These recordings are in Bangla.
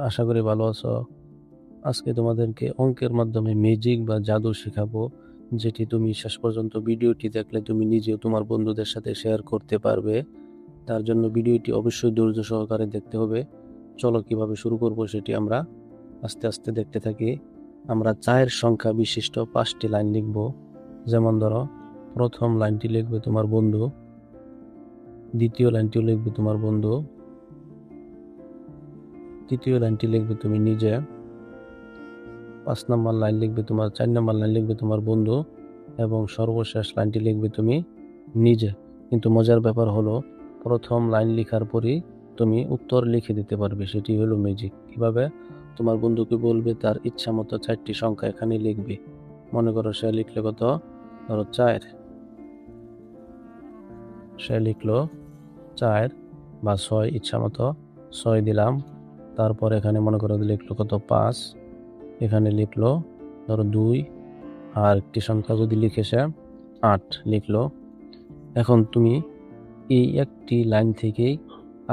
আশা করি ভালো আছো। আজকে তোমাদেরকে অঙ্কের মাধ্যমে ম্যাজিক বা জাদু শেখাবো, যেটি তুমি শেষ পর্যন্ত ভিডিওটি দেখলে তুমি নিজেও তোমার বন্ধুদের সাথে শেয়ার করতে পারবে। তার জন্য ভিডিওটি অবশ্যই ধৈর্য সহকারে দেখতে হবে। চলো কিভাবে শুরু করব সেটি আমরা আস্তে আস্তে দেখতে থাকি। আমরা 4 সংখ্যা বিশিষ্ট 5টি লাইন লিখব। যেমন ধরো, প্রথম লাইনটি লিখবে তোমার বন্ধু, দ্বিতীয় লাইনটিও লিখবে তোমার বন্ধু, তৃতীয় লাইনটি লিখবে তুমি নিজে, 5 নম্বর লাইন লিখবে তোমার, 4 নম্বর লাইন লিখবে তোমার বন্ধু এবং সর্বশেষ লাইনটি লিখবে তুমি নিজে। কিন্তু মজার ব্যাপার হলো, প্রথম লাইন লেখার পরই তুমি উত্তর লিখে দিতে পারবে, সেটি হলো ম্যাজিক। কিভাবে? তোমার বন্ধুকে বলবে তার ইচ্ছা মতো 4টি সংখ্যা এখানে লিখবে। মনে করো সে লিখলো কত, ধরো 4, সে লিখলো 4 বা 6, ইচ্ছা মতো 6 দিলাম। তারপর এখানে মনে করো লিখলো কত, 5, এখানে লিখলো ধরো 2, আর একটি সংখ্যা যদি লিখে সে 8 লিখলো। এখন তুমি এই একটি লাইন থেকেই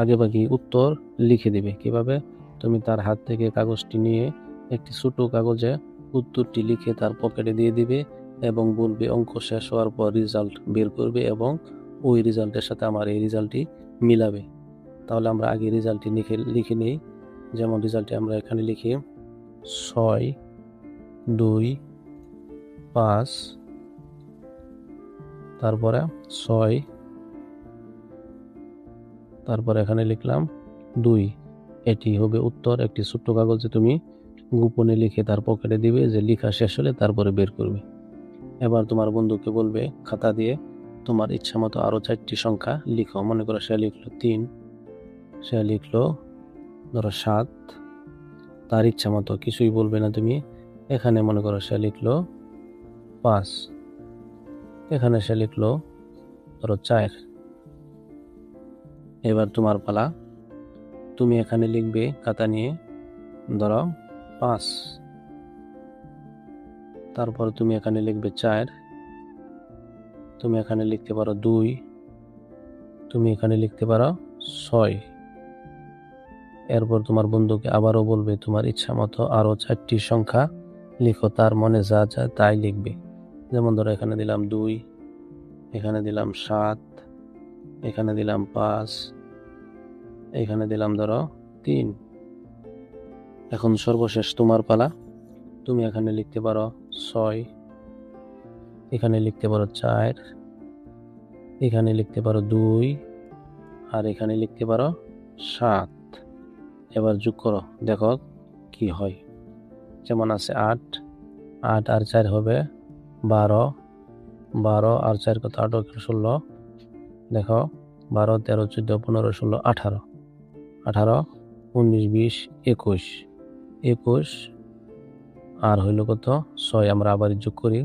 আগেভাগে উত্তর লিখে দিবে। কিভাবে? তুমি তার হাত থেকে কাগজটি নিয়ে একটি ছোট কাগজে উত্তরটি লিখে তার পকেটে দিয়ে দিবে এবং বলবে অঙ্ক শেষ হওয়ার পর রেজাল্ট বের করবে এবং ওই রেজাল্টের সাথে আমার এই রেজাল্টটি মিলাবে। তাহলে আমরা আগে রেজাল্টটি লিখে নিই। যেমন রেজাল্টটি আমরা এখানে লিখি 6, 2, 5, তারপরে 6, তারপর এখানে লিখলাম 2। এটি হবে উত্তর। একটি ছোট্ট কাগজে তুমি গোপনে লিখে তার পকেটে দিবে, যে লেখা শেষ হলে তারপরে বের করবে। এবার তোমার বন্ধুকে বলবে খাতা দিয়ে তোমার ইচ্ছা মতো আরো 4টি সংখ্যা লিখো। মনে করো সে লিখলো 3, সে লিখলো ধরো 7, তার ইচ্ছা মতো, কিছুই বলবে না তুমি। এখানে মনে করো সে লিখলো 5, এখানে সে লিখলো ধরো 4। এবার তোমার পালা, তুমি এখানে লিখবে খাতা নিয়ে ধরো 5, তারপর তুমি এখানে লিখবে 4, তুমি এখানে লিখতে পারো 2, তুমি এখানে লিখতে পারো 6। এরপর তোমার বন্ধুকে আবারও বলবে তোমার ইচ্ছা মতো আরো 4টি সংখ্যা লিখো, তার মনে যা যায় তাই লিখবে। যেমন ধরো এখানে দিলাম 2, এখানে দিলাম 7, এখানে দিলাম 5, এখানে দিলাম ধরো 3। এখন সর্বশেষ তোমার পালা, তুমি এখানে লিখতে পারো 6, এখানে লিখতে পারো 4, এখানে লিখতে পারো 2, আর এখানে লিখতে পারো 7। এবার যোগ করো, দেখো কি হয়। যেমন আছে 8, 8 আর 4 হবে 12, 12 আর 4 কত, 8 16। দেখো 12, 13, 14, 15, 16, 18, 18, 19, 20, 21, 21 আর হইল কত 6। আমরা আবার যোগ করি,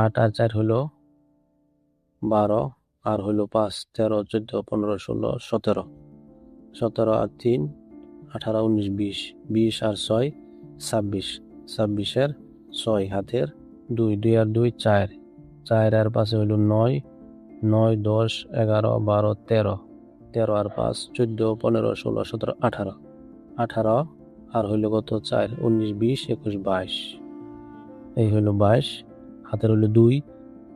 8 আর 4 হইল 12, আর হইল 5, 13, 14, 15, 16, 17, 17 আর 3, 18, 19, 20, 20 আর 6, 26, 26 এর 6 হাতের 2, 2 আর 2, 4, 4 আর 5 হইল 9, 9, 10, 11, 12, 13, 13 আর 5, 14, 15, 16, 17, 18, 18 আর হইল কত 4, 19, 20, 21, 22। এই হইল 22, হাতের হইল 2,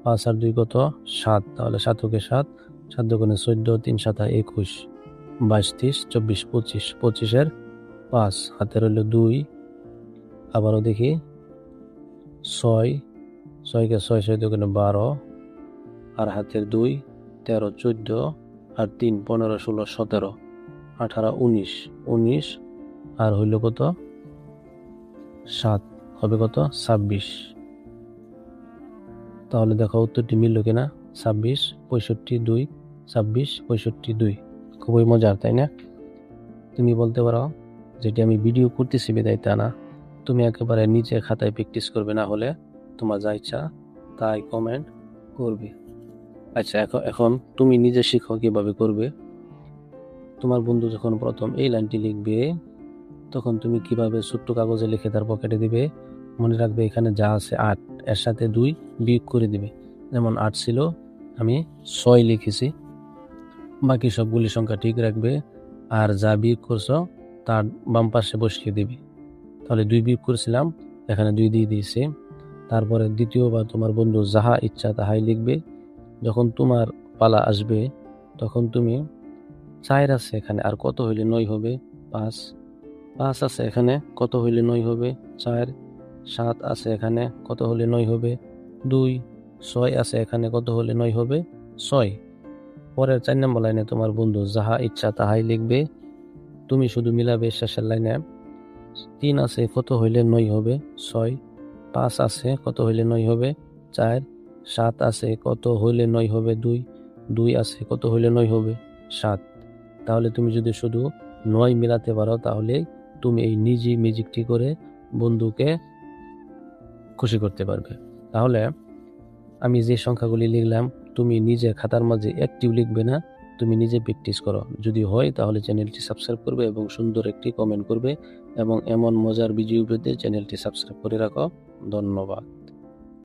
5 আর 2 কত 7, তাহলে 7 কে 7, 7 দোকানে 14, 3 7 21, 22, 30, 24, 25, 25 এর 5, হাতের হইল 2। আবারও দেখি 6, 6 কে 6, 6 দোকানে 12, আর হাতের 2, 13, 14 আর 3, 15, 16, 17, 18, 19, 19 আর হইল কত 7, হবে কত 26। তাহলে দেখো উত্তরটি মিলল কিনা, 26, 65, 2, 26, 65, 2। খুবই মজার, তাই না? তুমি বলতে পারো যেটি আমি ভিডিও করতেছি বিদায় তা না, তুমি একেবারে নিচে খাতায় প্র্যাকটিস করবে, না হলে তোমার যা ইচ্ছা তাই কমেন্ট করবে। আচ্ছা, এখন তুমি নিজে শিখো কিভাবে করবে। তোমার বন্ধু যখন প্রথম এই লাইনটি লিখবে, তখন তুমি কিভাবে ছোট্ট কাগজে লিখে তার পকেটে দিবে। মনে রাখবে এখানে যা আছে 8, এর সাথে 2 বিয়োগ করে দিবে। যেমন 8 ছিল, আমি 6 লিখেছি। বাকি সবগুলি সংখ্যা ঠিক রাখবে, আর যা বিয়োগ করছো তার বাম পাশে বসিয়ে দিবি। তাহলে 2 বিয়োগ করেছিলাম, এখানে 2 দিয়ে দিয়েছি। তারপরে দ্বিতীয়বার তোমার বন্ধু যাহা ইচ্ছা তাহাই লিখবে। যখন তোমার পালা আসবে তখন তুমি 4 আছে এখানে, আর কত হইলে 9 হবে? 5 5 আছে এখানে, কত হইলে 9 হবে? 4 7 আছে এখানে, কত হলে 9 হবে? 2 6 আছে এখানে, কত হলে 9 হবে? 6। পরের 4 নম্বর লাইনে তোমার বন্ধু যাহা ইচ্ছা তাহাই লিখবে, তুমি শুধু মিলাবে শেষের লাইনে। 3 আছে, কত হইলে 9 হবে? 6 5 আছে, কত হইলে 9 হবে? 4 7 আছে, কত হইলে 9 হবে? 2 2 আছে, কত হইলে 9 হবে? 7। তাহলে তুমি যদি শুধু 9 মিলাতে পারো তাহলে তুমি এই নিজেই ম্যাজিকটি করে বন্ধুকে খুশি করতে পারবে। তাহলে আমি যে সংখ্যাগুলি লিখলাম তুমি নিজে খাতার মাঝে একটিও লিখবে না, তুমি নিজে প্র্যাকটিস করো। যদি হয় তাহলে চ্যানেলটি সাবস্ক্রাইব করবে এবং সুন্দর একটি কমেন্ট করবে, এবং এমন মজার ভিডিও পেতে চ্যানেলটি সাবস্ক্রাইব করে রাখো। ধন্যবাদ।